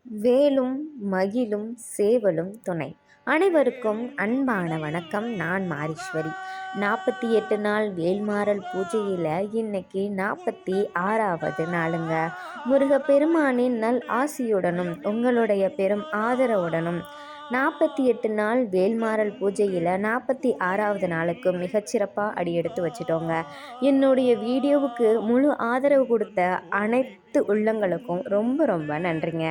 வேலும் மகிழும் சேவலும் துணை. அனைவருக்கும் அன்பான வணக்கம். நான் மாரீஸ்வரி. 48 நாள் வேல்மாறல் பூஜையில் இன்னைக்கு 46வது நாளுங்க. முருகப்பெருமானின் நல் ஆசியுடனும் உங்களுடைய பெரும் ஆதரவுடனும் 48 நாள் வேல்மாறல் பூஜையில் 46வது நாளுக்கு மிகச்சிறப்பாக அடியெடுத்து வச்சிட்டோங்க. என்னுடைய வீடியோவுக்கு முழு ஆதரவு கொடுத்த அனைத்து உள்ளங்களுக்கும் ரொம்ப ரொம்ப நன்றிங்க.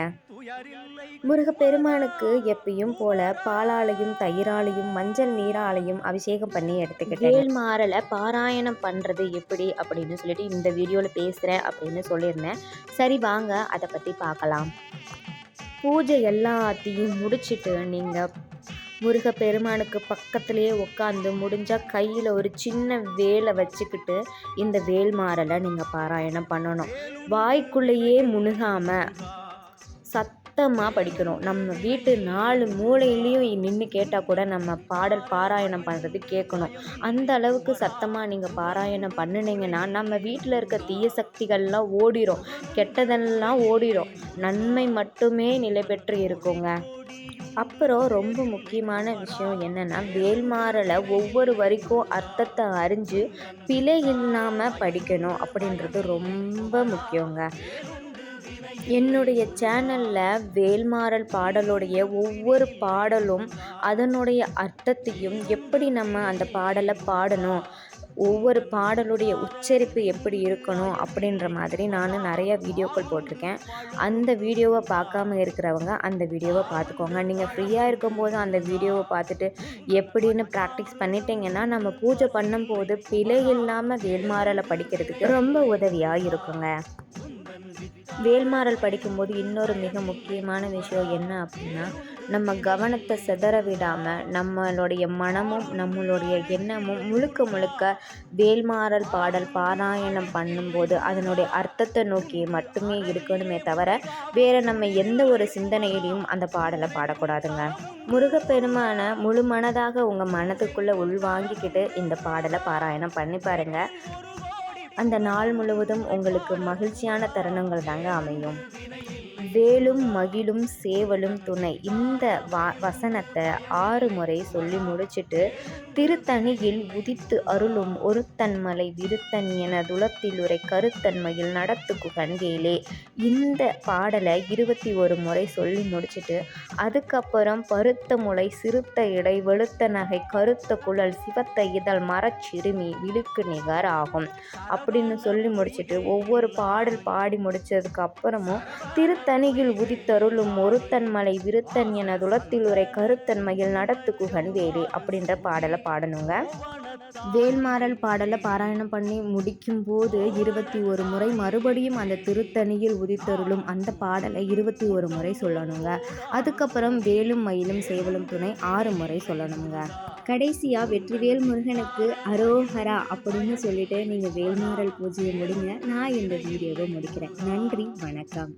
முருகப்பெருமானுக்கு எப்பயும் போல பாலாலையும் தயிராலையும் மஞ்சள் நீராலையும் அபிஷேகம் பண்ணி எடுத்துக்கிட்டேன். வேல்மாறலை பாராயணம் பண்ணுறது எப்படி அப்படின்னு சொல்லிட்டு இந்த வீடியோவில் பேசுகிறேன் அப்படின்னு சொல்லியிருந்தேன். சரி வாங்க அதை பற்றி பார்க்கலாம். பூஜை எல்லாத்தையும் முடிச்சுட்டு நீங்கள் முருகப்பெருமானுக்கு பக்கத்துலேயே உட்காந்து முடிஞ்சால் கையில் ஒரு சின்ன வேலை வச்சுக்கிட்டு இந்த வேல்மாறலை நீங்கள் பாராயணம் பண்ணணும். வாய்க்குள்ளேயே முணுகாமல் சத்தமாக படிக்கணும். நம்ம வீட்டு 4 மூலையிலையும் நின்று கேட்டால் கூட நம்ம பாடல் பாராயணம் பண்ணுறது கேட்கணும். அந்த அளவுக்கு சத்தமாக நீங்கள் பாராயணம் பண்ணினீங்கன்னா நம்ம வீட்டில் இருக்க தீய சக்திகள்லாம் ஓடிடும், கெட்டதெல்லாம் ஓடிடும், நன்மை மட்டுமே நிலை பெற்று இருக்குங்க. அப்புறம் ரொம்ப முக்கியமான விஷயம் என்னென்னா, வேல்மாறலை ஒவ்வொரு வரிக்கும் அர்த்தத்தை அறிஞ்சு பிழை இல்லாமல் படிக்கணும் அப்படின்றது ரொம்ப முக்கியங்க. என்னுடைய சேனலில் வேல்மாறல் பாடலுடைய ஒவ்வொரு பாடலும் அதனுடைய அர்த்தத்தையும் எப்படி நம்ம அந்த பாடலை பாடணும், ஒவ்வொரு பாடலுடைய உச்சரிப்பு எப்படி இருக்கணும் அப்படின்ற மாதிரி நான் நிறைய வீடியோக்கள் போட்டிருக்கேன். அந்த வீடியோவை பார்க்காம இருக்கிறவங்க அந்த வீடியோவை பார்த்துக்கோங்க. நீங்கள் ஃப்ரீயாக இருக்கும்போது அந்த வீடியோவை பார்த்துட்டு எப்படின்னு ப்ராக்டிஸ் பண்ணிட்டீங்கன்னா நம்ம பூஜை பண்ணும்போது பிழை இல்லாமல் வேல்மாறலை படிக்கிறதுக்கு ரொம்ப உதவியாக இருக்குங்க. வேல்மாறல் படிக்கும்போது இன்னொரு மிக முக்கியமான விஷயம் என்ன அப்படின்னா, நம்ம கவனத்தை சிதற விடாமல் நம்மளுடைய மனமும் நம்மளுடைய எண்ணமும் முழுக்க முழுக்க வேல்மாறல் பாடல் பாராயணம் பண்ணும்போது அதனுடைய அர்த்தத்தை நோக்கி மட்டுமே இருக்கணுமே தவிர வேறு நம்ம எந்த ஒரு சிந்தனையிலையும் அந்த பாடலை பாடக்கூடாதுங்க. முருகப்பெருமானை முழு மனதாக உங்கள் மனதுக்குள்ளே உள்வாங்கிக்கிட்டு இந்த பாடலை பாராயணம் பண்ணி பாருங்கள். அந்த நாள் முழுவதும் உங்களுக்கு மகிழ்ச்சியான தருணங்கள் தாங்க அமையும். வேலும் மகிழும் சேவலும் துணை. இந்த வசனத்தை 6 முறை சொல்லி முடிச்சுட்டு, திருத்தணியில் உதித்து அருளும் ஒருத்தன்மலை விருத்தன் என துளத்திலுரை கருத்தன்மையில் நடத்துக்கு கண்கேலே. இந்த பாடலை 21 முறை சொல்லி முடிச்சுட்டு, அதுக்கப்புறம் பருத்த முளை சிறுத்த இடை வெளுத்த நகை கருத்த குழல் சிவத்த இதழ் மரச்சிறுமி விழுக்கு நிகர் ஆகும் அப்படின்னு சொல்லி முடிச்சுட்டு, ஒவ்வொரு பாடல் பாடி முடிச்சதுக்கு அப்புறமும் திருத்தணியில் உதித்தருளும் ஒருத்தன்மலை விருத்தன் என துளத்திலுரை கருத்தன்மையில் நடத்து குகன்வேலே அப்படின்ற பாடலை பாடணுங்க. வேல்மாறல் பாடலை பாராயணம் பண்ணி முடிக்கும்போது 21 முறை மறுபடியும் அந்த திருத்தணியில் உதித்தருளும் அந்த பாடலை 21 முறை சொல்லணுங்க. அதுக்கப்புறம் வேலும் மயிலும் சேவலும் துணை 6 முறை சொல்லணுங்க. கடைசியாக வெற்றிவேல் முருகனுக்கு அரோஹரா அப்படின்னு சொல்லிட்டு நீங்கள் வேல்மாறல் பூஜையை முடிங்க. நான் இந்த வீடியோவை முடிக்கிறேன். நன்றி, வணக்கம்.